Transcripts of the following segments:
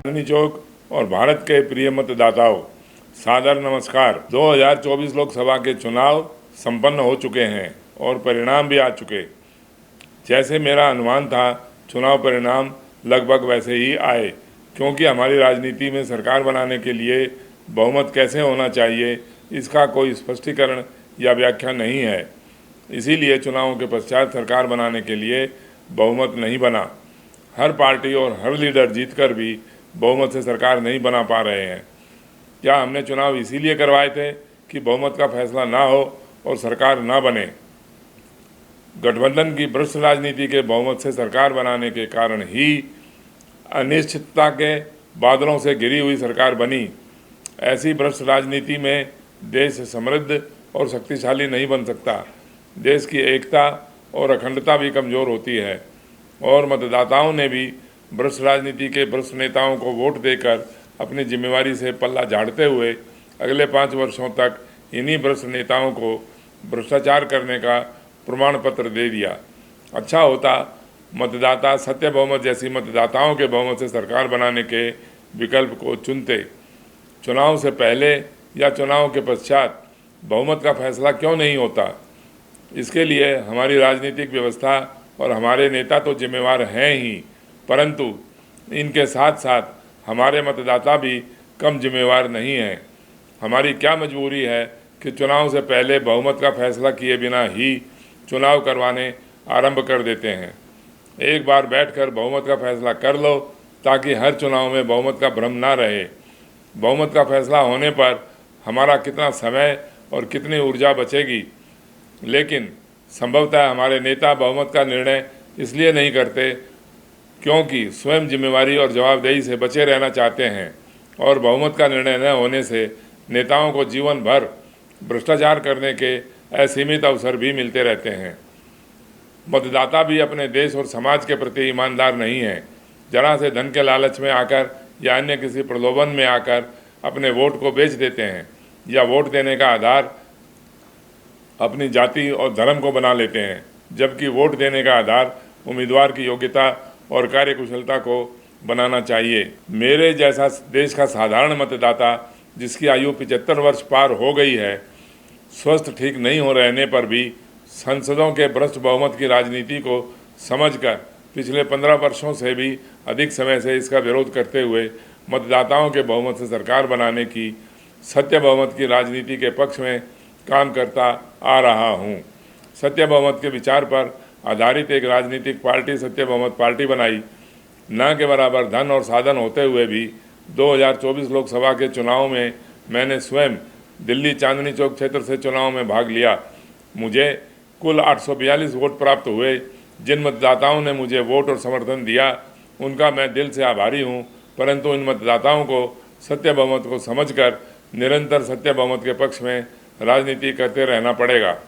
चांदनी चौक और भारत के प्रिय मतदाताओं, सादर नमस्कार। 2024 लोकसभा के चुनाव संपन्न हो चुके हैं और परिणाम भी आ चुके। जैसे मेरा अनुमान था, चुनाव परिणाम लगभग वैसे ही आए, क्योंकि हमारी राजनीति में सरकार बनाने के लिए बहुमत कैसे होना चाहिए, इसका कोई स्पष्टीकरण या व्याख्या नहीं है। इसीलिए चुनावों के पश्चात सरकार बनाने के लिए बहुमत नहीं बना। हर पार्टी और हर लीडर जीतकर भी बहुमत से सरकार नहीं बना पा रहे हैं। क्या हमने चुनाव इसीलिए करवाए थे कि बहुमत का फैसला ना हो और सरकार ना बने? गठबंधन की भ्रष्ट राजनीति के बहुमत से सरकार बनाने के कारण ही अनिश्चितता के बादलों से घिरी हुई सरकार बनी। ऐसी भ्रष्ट राजनीति में देश समृद्ध और शक्तिशाली नहीं बन सकता। देश की एकता और अखंडता भी कमज़ोर होती है और मतदाताओं ने भी भ्रष्ट राजनीति के भ्रष्ट नेताओं को वोट देकर अपनी जिम्मेवारी से पल्ला झाड़ते हुए अगले 5 वर्षों तक इन्हीं भ्रष्ट नेताओं को भ्रष्टाचार करने का प्रमाण पत्र दे दिया। अच्छा होता मतदाता सत्य बहुमत जैसी मतदाताओं के बहुमत से सरकार बनाने के विकल्प को चुनते। चुनाव से पहले या चुनाव के पश्चात बहुमत का फैसला क्यों नहीं होता? इसके लिए हमारी राजनीतिक व्यवस्था और हमारे नेता तो जिम्मेवार हैं ही, परंतु इनके साथ साथ हमारे मतदाता भी कम जिम्मेवार नहीं हैं। हमारी क्या मजबूरी है कि चुनाव से पहले बहुमत का फैसला किए बिना ही चुनाव करवाने आरंभ कर देते हैं। एक बार बैठकर बहुमत का फैसला कर लो ताकि हर चुनाव में बहुमत का भ्रम ना रहे। बहुमत का फैसला होने पर हमारा कितना समय और कितनी ऊर्जा बचेगी, लेकिन संभवतः हमारे नेता बहुमत का निर्णय इसलिए नहीं करते क्योंकि स्वयं जिम्मेवारी और जवाबदेही से बचे रहना चाहते हैं और बहुमत का निर्णय न होने से नेताओं को जीवन भर भ्रष्टाचार करने के असीमित अवसर भी मिलते रहते हैं। मतदाता भी अपने देश और समाज के प्रति ईमानदार नहीं हैं। जरा से धन के लालच में आकर या अन्य किसी प्रलोभन में आकर अपने वोट को बेच देते हैं या वोट देने का आधार अपनी जाति और धर्म को बना लेते हैं, जबकि वोट देने का आधार उम्मीदवार की योग्यता और कार्यकुशलता को बनाना चाहिए। मेरे जैसा देश का साधारण मतदाता जिसकी आयु 75 वर्ष पार हो गई है, स्वस्थ ठीक नहीं हो रहने पर भी संसदों के भ्रष्ट बहुमत की राजनीति को समझकर पिछले 15 वर्षों से भी अधिक समय से इसका विरोध करते हुए मतदाताओं के बहुमत से सरकार बनाने की सत्य बहुमत की राजनीति के पक्ष में काम करता आ रहा हूँ। सत्य बहुमत के विचार पर आधारित एक राजनीतिक पार्टी सत्य बहुमत पार्टी बनाई। न के बराबर धन और साधन होते हुए भी 2024 लोकसभा के चुनाव में मैंने स्वयं दिल्ली चांदनी चौक क्षेत्र से चुनाव में भाग लिया। मुझे कुल 842 वोट प्राप्त हुए। जिन मतदाताओं ने मुझे वोट और समर्थन दिया उनका मैं दिल से आभारी हूँ, परंतु इन मतदाताओं को सत्य बहुमत को समझकर निरंतर सत्य बहुमत के पक्ष में राजनीति करते रहना पड़ेगा।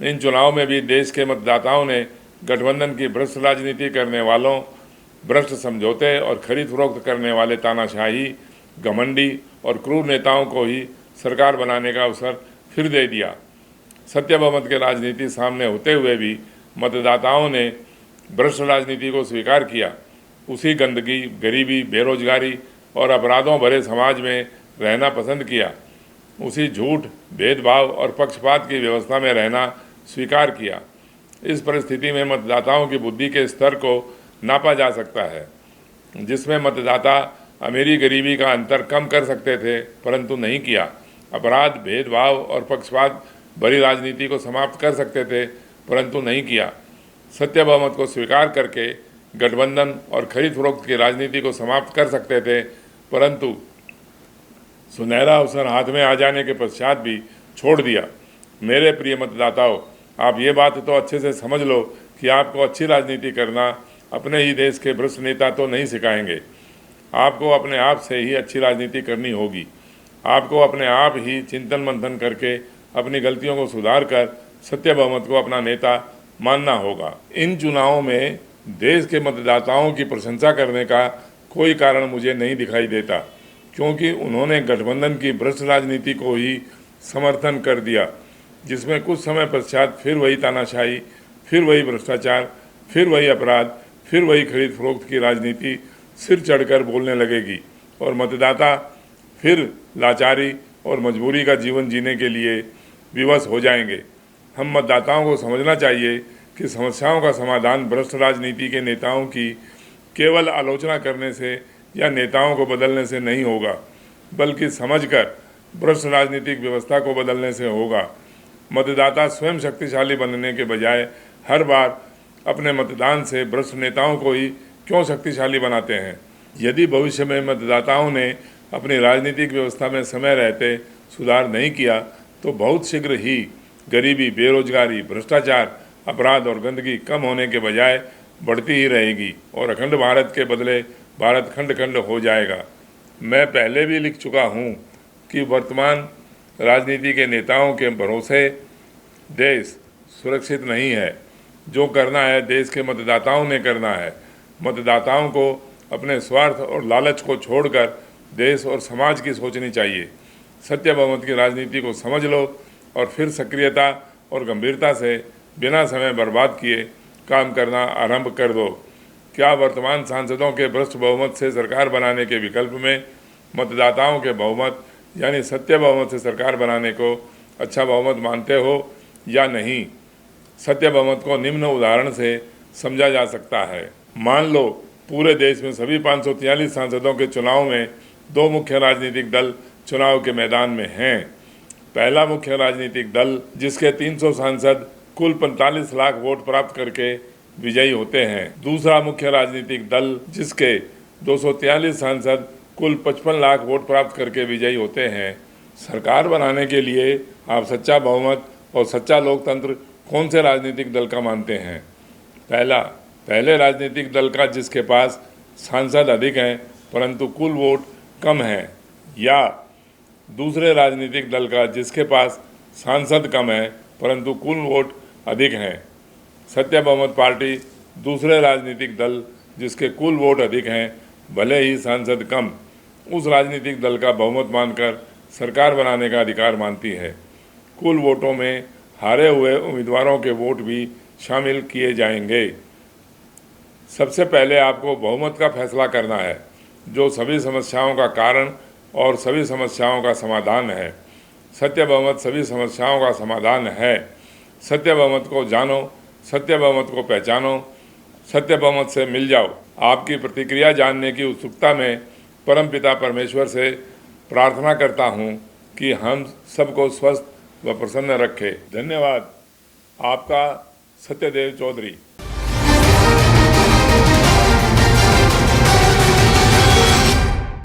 इन चुनाव में भी देश के मतदाताओं ने गठबंधन की भ्रष्ट राजनीति करने वालों, भ्रष्ट समझौते और खरीद फरोख्त करने वाले तानाशाही, घमंडी और क्रूर नेताओं को ही सरकार बनाने का अवसर फिर दे दिया। सत्य बहुमत की राजनीति सामने होते हुए भी मतदाताओं ने भ्रष्ट राजनीति को स्वीकार किया। उसी गंदगी, गरीबी, बेरोजगारी और अपराधों भरे समाज में रहना पसंद किया। उसी झूठ, भेदभाव और पक्षपात की व्यवस्था में रहना स्वीकार किया। इस परिस्थिति में मतदाताओं की बुद्धि के स्तर को नापा जा सकता है, जिसमें मतदाता अमीरी गरीबी का अंतर कम कर सकते थे परंतु नहीं किया। अपराध, भेदभाव और पक्षपात भरी राजनीति को समाप्त कर सकते थे परंतु नहीं किया। सत्य बहुमत को स्वीकार करके गठबंधन और खरीद फरोख्त की राजनीति को समाप्त कर सकते थे, परंतु सुनहरा अवसर हाथ में आ जाने के पश्चात भी छोड़ दिया। मेरे प्रिय मतदाताओं, आप ये बात तो अच्छे से समझ लो कि आपको अच्छी राजनीति करना अपने ही देश के भ्रष्ट नेता तो नहीं सिखाएंगे। आपको अपने आप से ही अच्छी राजनीति करनी होगी। आपको अपने आप ही चिंतन मंथन करके अपनी गलतियों को सुधार कर सत्य बहुमत को अपना नेता मानना होगा। इन चुनावों में देश के मतदाताओं की प्रशंसा करने का कोई कारण मुझे नहीं दिखाई देता, क्योंकि उन्होंने गठबंधन की भ्रष्ट राजनीति को ही समर्थन कर दिया, जिसमें कुछ समय पश्चात फिर वही तानाशाही, फिर वही भ्रष्टाचार, फिर वही अपराध, फिर वही खरीद फरोख्त की राजनीति सिर चढ़कर बोलने लगेगी और मतदाता फिर लाचारी और मजबूरी का जीवन जीने के लिए विवश हो जाएंगे। हम मतदाताओं को समझना चाहिए कि समस्याओं का समाधान भ्रष्ट राजनीति के नेताओं की केवल आलोचना करने से या नेताओं को बदलने से नहीं होगा, बल्कि समझकर भ्रष्ट राजनीतिक व्यवस्था को बदलने से होगा। मतदाता स्वयं शक्तिशाली बनने के बजाय हर बार अपने मतदान से भ्रष्ट नेताओं को ही क्यों शक्तिशाली बनाते हैं। यदि भविष्य में मतदाताओं ने अपनी राजनीतिक व्यवस्था में समय रहते सुधार नहीं किया तो बहुत शीघ्र ही गरीबी, बेरोजगारी, भ्रष्टाचार, अपराध और गंदगी कम होने के बजाय बढ़ती ही रहेगी और अखंड भारत के बदले भारत खंड खंड हो जाएगा। मैं पहले भी लिख चुका हूँ कि वर्तमान राजनीति के नेताओं के भरोसे देश सुरक्षित नहीं है। जो करना है देश के मतदाताओं ने करना है। मतदाताओं को अपने स्वार्थ और लालच को छोड़कर देश और समाज की सोचनी चाहिए। सत्य बहुमत की राजनीति को समझ लो और फिर सक्रियता और गंभीरता से बिना समय बर्बाद किए काम करना आरंभ कर दो। क्या वर्तमान सांसदों के भ्रष्ट बहुमत से सरकार बनाने के विकल्प में मतदाताओं के बहुमत यानी सत्य बहुमत से सरकार बनाने को अच्छा बहुमत मानते हो या नहीं? सत्य बहुमत को निम्न उदाहरण से समझा जा सकता है। मान लो पूरे देश में सभी 543 सांसदों के चुनाव में दो मुख्य राजनीतिक दल चुनाव के मैदान में हैं। पहला मुख्य राजनीतिक दल जिसके 300 सांसद कुल 45 लाख वोट प्राप्त करके विजयी होते हैं। दूसरा मुख्य राजनीतिक दल जिसके 243 सांसद कुल 55 लाख वोट प्राप्त करके विजयी होते हैं। सरकार बनाने के लिए आप सच्चा बहुमत और सच्चा लोकतंत्र कौन से राजनीतिक दल का मानते हैं? पहले राजनीतिक दल का जिसके पास सांसद अधिक हैं परंतु कुल वोट कम हैं, या दूसरे राजनीतिक दल का जिसके पास सांसद कम है परंतु कुल वोट अधिक हैं। सत्य बहुमत पार्टी दूसरे राजनीतिक दल जिसके कुल वोट अधिक हैं भले ही सांसद कम, उस राजनीतिक दल का बहुमत मानकर सरकार बनाने का अधिकार मानती है। कुल वोटों में हारे हुए उम्मीदवारों के वोट भी शामिल किए जाएंगे। सबसे पहले आपको बहुमत का फैसला करना है जो सभी समस्याओं का कारण और सभी समस्याओं का समाधान है। सत्य बहुमत सभी समस्याओं का समाधान है। सत्य बहुमत को जानो, सत्य बहुमत को पहचानो, सत्य बहुमत से मिल जाओ। आपकी प्रतिक्रिया जानने की उत्सुकता में परमपिता परमेश्वर से प्रार्थना करता हूँ कि हम सबको स्वस्थ व प्रसन्न रखे। धन्यवाद। आपका सत्यदेव चौधरी।